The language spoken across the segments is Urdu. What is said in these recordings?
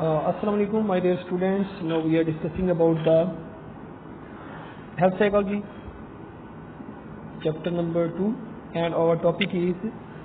Assalamu alaikum, my dear students. Now we are discussing about the health psychology, chapter number 2, and our topic is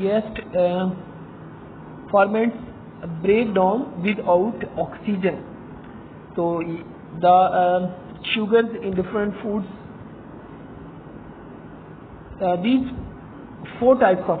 yeast ferments break down without oxygen. So the sugars in different foods, these 4 types of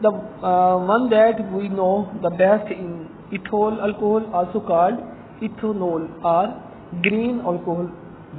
The one that we know the best in ethyl alcohol, also called ethanol, or green alcohol,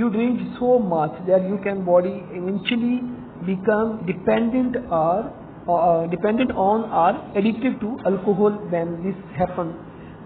you drink so much that you can body eventually become dependent on or addicted to alcohol when this happens.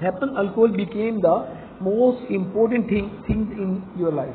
happen, alcohol became the most important things in your life.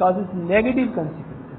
causes negative consequences.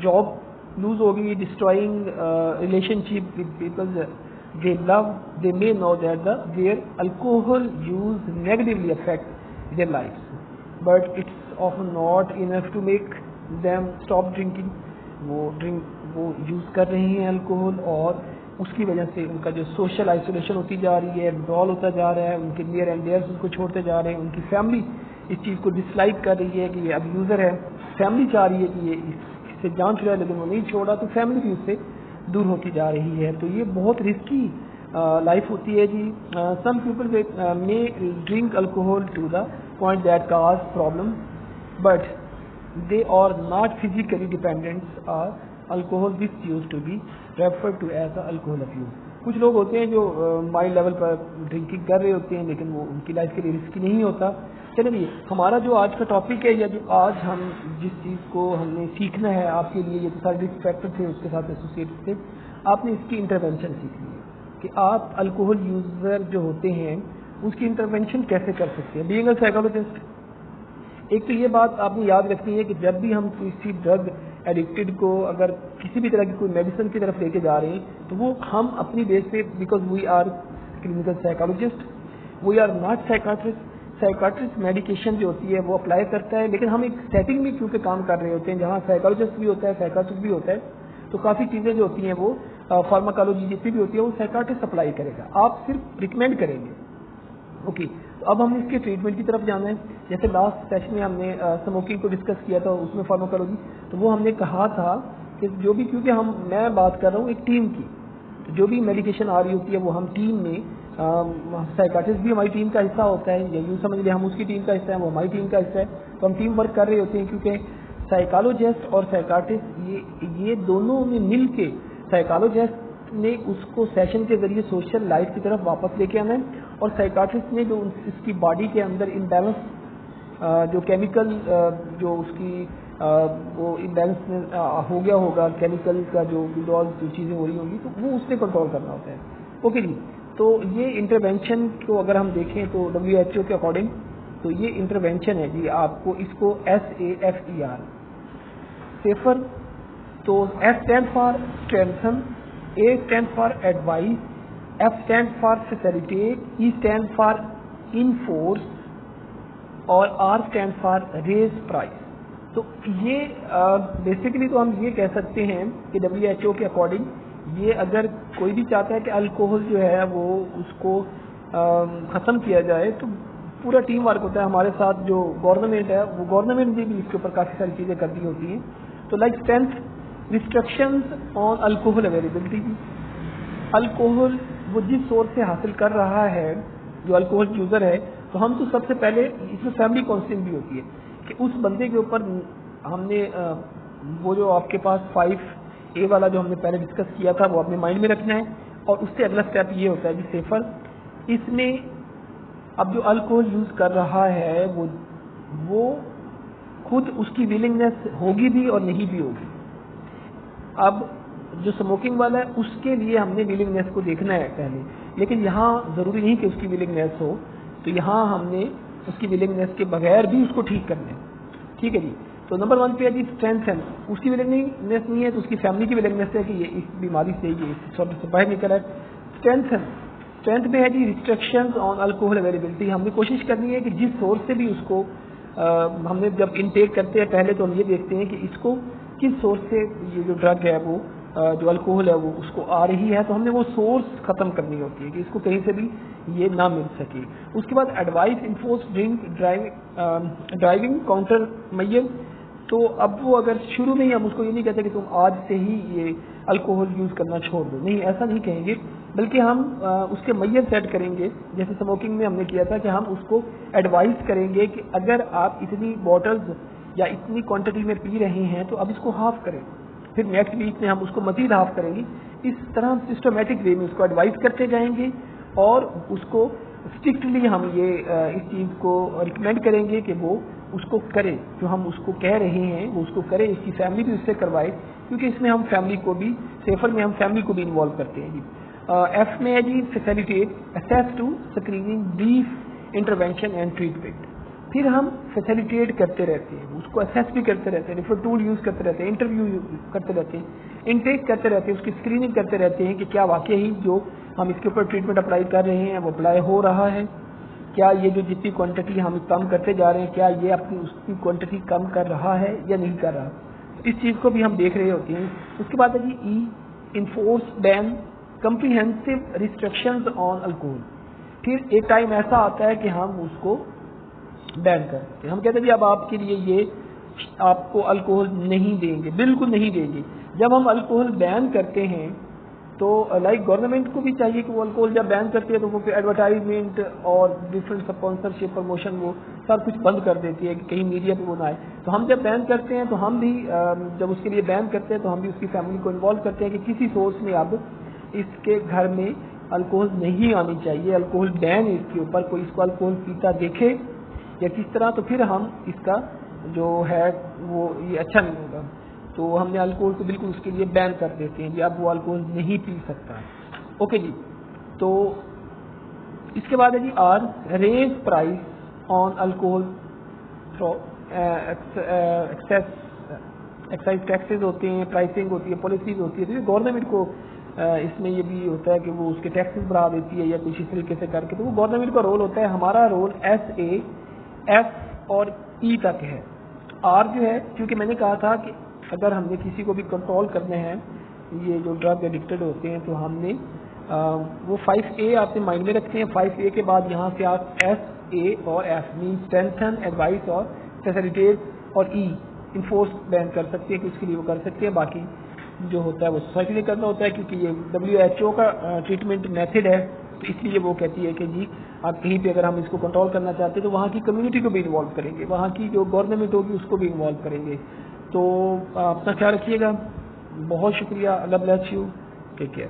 Job lose ہوگی, destroying relationship with people they love, they may know that their alcohol use negatively affects their lives, but it's often not enough to make them stop drinking. وہ یوز کر رہے ہیں الکوہل, اور اس کی وجہ سے ان کا جو سوشل آئسولیشن ہوتی جا رہی ہے, ڈال ہوتا جا رہا ہے, ان کے نیئر اینڈ ڈیئرس ان کو چھوڑتے جا رہے ہیں, ان کی فیملی اس چیز کو ڈس لائک کر رہی ہے کہ یہ اب یوزر ہے, فیملی چاہ رہی ہے کہ یہ اس سے جان چھڑا ہے, لیکن وہ نہیں چھوڑا, تو فیملی بھی اس سے دور ہوتی جا رہی ہے. تو یہ بہت رسکی لائف ہوتی ہے ji. Some people may drink alcohol to the point that cause problems, but they are not physically dependent on alcohol, which used to be referred to as alcohol abuse. کچھ لوگ ہوتے ہیں جو مائلڈ لیول پر ڈرنکنگ کر رہے ہوتے ہیں, لیکن وہ ان کی لائف کے لیے رسکی نہیں ہوتا. چلیے ہمارا جو آج کا ٹاپک ہے, یا جو آج ہم جس چیز کو ہم نے سیکھنا ہے آپ کے لیے, یہ تو سارے رسک فیکٹر تھے اس کے ساتھ ایسوسیٹ تھے, آپ نے اس کی انٹرونشن سیکھنی ہے کہ آپ الکوہل یوزر جو ہوتے ہیں اس کی انٹرونشن کیسے کر سکتے ہیں. بینگ اے سائیکالوجسٹ, ایک تو یہ بات آپ نے یاد رکھنی ہے کہ جب بھی ہم کسی ڈرگ ایڈکٹڈ کو اگر کسی بھی طرح کی کوئی میڈیسن کی طرف لے کے جا رہے ہیں, تو وہ ہم اپنی بیس پہ, because we are clinical psychologist, we are not psychiatrist. Psychiatrist medication جو ہوتی ہے وہ اپلائی کرتا ہے, لیکن ہم ایک سیٹنگ میں کیونکہ کام کر رہے ہوتے ہیں جہاں سائیکالوجسٹ بھی ہوتا ہے, سائیکاٹرسٹ بھی ہوتا ہے, تو کافی چیزیں جو ہوتی ہیں وہ فارماکالوجی جتنی بھی ہوتی ہے وہ سائیکاٹرسٹ اپلائی کرے گا, آپ صرف ریکمینڈ کریں گے. اوکے, تو اب ہم اس کے ٹریٹمنٹ کی طرف جانا ہے. جیسے لاسٹ سیشن میں ہم نے اسموکنگ کو ڈسکس کیا تھا, اس میں فارماکالوجی, تو وہ ہم نے کہا تھا کہ جو بھی, کیونکہ میں بات کر رہا ہوں ایک ٹیم کی, تو جو بھی میڈیکیشن آ رہی ہوتی ہے وہ ہم ٹیم میں, سائیکاٹرسٹ بھی ہماری ٹیم کا حصہ ہوتا ہے, یا یوں سمجھ لیں ہم اس کی ٹیم کا حصہ ہے, وہ ہماری ٹیم کا حصہ ہے, تو ہم ٹیم ورک کر رہے ہوتے ہیں. کیونکہ سائیکالوجسٹ اور سائیکاٹرسٹ یہ دونوں نے مل کے, سائیکالوجسٹ نے اس کو سیشن کے ذریعے سوشل لائف کی طرف واپس لے کے آنا ہے, اور سائیکاٹرسٹ نے جو اس کی باڈی کے اندر امبیلنس جو کیمیکل جو اس کی وہ امبیلنس ہو گیا ہوگا, کیمیکل کا جو چیزیں ہو رہی ہوں گی, تو وہ اس نے کنٹرول کرنا ہوتا ہے. اوکے جی, تو یہ انٹرونشن کو اگر ہم دیکھیں تو WHO کے اکارڈنگ تو یہ انٹرونشن ہے جی, آپ کو اس کو SAFER, سیفر, تو S stand for strengthen, A stands for advise, F stands for facilitate, E stands for enforce, اور R stands for raise price. تو یہ بیسیکلی تو ہم یہ کہہ سکتے ہیں کہ WHO کے اکارڈنگ یہ اگر کوئی بھی چاہتا ہے کہ الکوہل جو ہے وہ اس کو ختم کیا جائے, تو پورا ٹیم ورک ہوتا ہے. ہمارے ساتھ جو گورنمنٹ ہے وہ گورنمنٹ نے بھی اس کے اوپر کافی ساری چیزیں کرتی ہوتی ہیں. تو like strength restrictions on alcohol availability, alcohol وہ جس سورس سے حاصل کر رہا ہے جو الکوہل یوزر ہے, تو ہم تو سب سے پہلے اس میں فیملی کاؤنسلنگ بھی ہوتی ہے کہ اس بندے کے اوپر ہم نے وہ جو آپ کے پاس 5A والا جو ہم نے پہلے ڈسکس کیا تھا وہ اپنے مائنڈ میں رکھنا ہے, اور اس سے اگلا اسٹیپ یہ ہوتا ہے جی سیفر. اس میں اب جو الکوہل یوز کر رہا ہے وہ خود اس کی ولنگنیس ہوگی بھی اور نہیں بھی ہوگی. اب جو اسموکنگ والا ہے اس کے لیے ہم نے ولنگنیس کو دیکھنا ہے پہلے, لیکن یہاں ضروری نہیں کہ اس کی ولنگنیس ہو, تو یہاں ہم نے اس کی ولنگنیس کے بغیر بھی اس کو ٹھیک کرنا ہے. ٹھیک ہے جی, تو نمبر 1 پہ ہے جی اسٹرینتھ. اس کی ولنگنیس نہیں ہے تو اس کی فیملی کی ولنگنیس ہے کہ یہ اس بیماری سے یہ اس سے باہر نکل ہے. اسٹرینتھ پہ ہے جی ریسٹرکشنز آن الکوہل اویلیبلٹی. ہم نے کوشش کرنی ہے کہ جس سورس سے بھی اس کو ہم نے جب انٹیک کرتے ہیں پہلے تو ہم یہ دیکھتے ہیں کہ اس کو کس سورس سے یہ جو ڈرگ ہے وہ جو الکوہل ہے وہ اس کو آ رہی ہے, تو ہم نے وہ سورس ختم کرنی ہوتی ہے کہ اس کو کہیں سے بھی یہ نہ مل سکے. اس کے بعد advise, enforce, driving, counter measure. تو اب وہ اگر شروع میں ہی ہم اس کو یہ نہیں کہتے کہ تم آج سے ہی یہ الکوہل یوز کرنا چھوڑ دو, نہیں ایسا نہیں کہیں گے, بلکہ ہم اس کے میئر سیٹ کریں گے. جیسے اسموکنگ میں ہم نے کیا تھا کہ ہم اس کو ایڈوائز کریں گے کہ اگر آپ اتنی بوٹلز یا اتنی کوانٹٹی میں پی رہے ہیں تو اب اس کو ہاف کریں, پھر نیکسٹ ویک میں ہم اس کو مزید ہاف کریں گے. اس طرح ہم سسٹمیٹک وے میں اس کو ایڈوائز کرتے جائیں گے, اور اس کو اسٹرکٹلی ہم یہ اس چیز کو ریکمینڈ کریں گے کہ وہ اس کو کرے, جو ہم اس کو کہہ رہے ہیں وہ اس کو کرے, اس کی فیملی بھی اس سے کروائے, کیونکہ اس میں ہم فیملی کو بھی, سیفر میں ہم فیملی کو بھی انوالو کرتے ہیں جی. ایف میں ہے ji facilitate, access to screening, brief intervention and treatment. پھر ہم فیسیلیٹیٹ کرتے رہتے ہیں، اس کو اسیس بھی کرتے رہتے ہیں، ڈفرنٹ ٹول یوز کرتے رہتے ہیں، انٹرویو کرتے رہتے ہیں، انٹیک کرتے رہتے ہیں، اس کی اسکریننگ کرتے رہتے ہیں کہ کیا واقعی جو ہم اس کے اوپر ٹریٹمنٹ اپلائی کر رہے ہیں وہ اپلائی ہو رہا ہے، کیا یہ جو جتنی کوانٹٹی ہم کم کرتے جا رہے ہیں کیا یہ اپنی اس کی کوانٹٹی کم کر رہا ہے یا نہیں کر رہا، اس چیز کو بھی ہم دیکھ رہے ہوتے ہیں۔ اس کے بعد ہے ji E enforce bans comprehensive restrictions on alcohol. پھر ایک ٹائم ایسا آتا ہے کہ ہم اس کو بین کرتے ہیں، ہم کہتے ہیں جی اب آپ کے لیے یہ آپ کو الکوہل نہیں دیں گے، بالکل نہیں دیں گے۔ جب ہم الکوہل بین کرتے ہیں تو لائک گورنمنٹ کو بھی چاہیے کہ وہ الکوہل جب بین کرتی ہے تو وہ پھر ایڈورٹائزمنٹ اور ڈفرینٹ اسپانسرشپ پروموشن وہ سب کچھ بند کر دیتی ہے کہ کہیں میڈیا پہ وہ نہ آئے۔ تو ہم جب بین کرتے ہیں تو ہم بھی جب اس کے لیے بین کرتے ہیں تو ہم بھی اس کی فیملی کو انوالو کرتے ہیں کہ کسی سورس میں اب اس کے گھر میں الکوہل نہیں آنی چاہیے، الکوہل بین ہے اس کے اوپر، کوئی اس کو الکوہل پیتا دیکھے یا کس طرح تو پھر ہم اس کا جو ہے وہ یہ اچھا نہیں ہوگا، تو ہم نے الکوہل کو بالکل اس کے لیے بین کر دیتے ہیں جی اب وہ الکوہل نہیں پی سکتا۔ اوکے جی، تو اس کے بعد ہے ji R raise prices on alcohol excise taxes ہوتے ہیں، پرائسنگ ہوتی ہے، پالیسیز ہوتی ہے، تو یہ گورنمنٹ کو اس میں یہ بھی ہوتا ہے کہ وہ اس کے ٹیکسز بڑھا دیتی ہے یا کچھ اس طریقے سے کر کے، تو وہ گورنمنٹ کا رول ہوتا ہے۔ ہمارا رول ایس اے ایف اور ای تک ہے۔ آر جو ہے کیونکہ میں نے کہا تھا کہ اگر ہم نے کسی کو بھی کنٹرول کرنے ہیں یہ جو ڈرگ ایڈکٹڈ ہوتے ہیں تو ہم نے وہ 5A آپ نے مائنڈ میں رکھتے ہیں، 5A کے بعد یہاں سے آپ ایس اے اور ایف مین اسٹرینتھن ایڈوائس اور فیسیلیٹیٹ اور ای انفورس بین کر سکتے ہیں کہ اس کے لیے وہ کر سکتے ہیں، باقی جو ہوتا ہے وہ سوسائٹی نے کرنا ہوتا ہے کیونکہ یہ WHO کا ٹریٹمنٹ میتھڈ ہے، تو اس لیے وہ کہتی ہے کہ جی آپ کہیں پہ اگر ہم اس کو کنٹرول کرنا چاہتے ہیں تو وہاں کی کمیونٹی کو بھی انوالو کریں گے، وہاں کی جو گورنمنٹ ہوگی اس کو بھی انوالو کریں گے۔ تو اپنا خیال رکھیے گا، بہت شکریہ، اللہ بلیس یو، ٹیک کیئر۔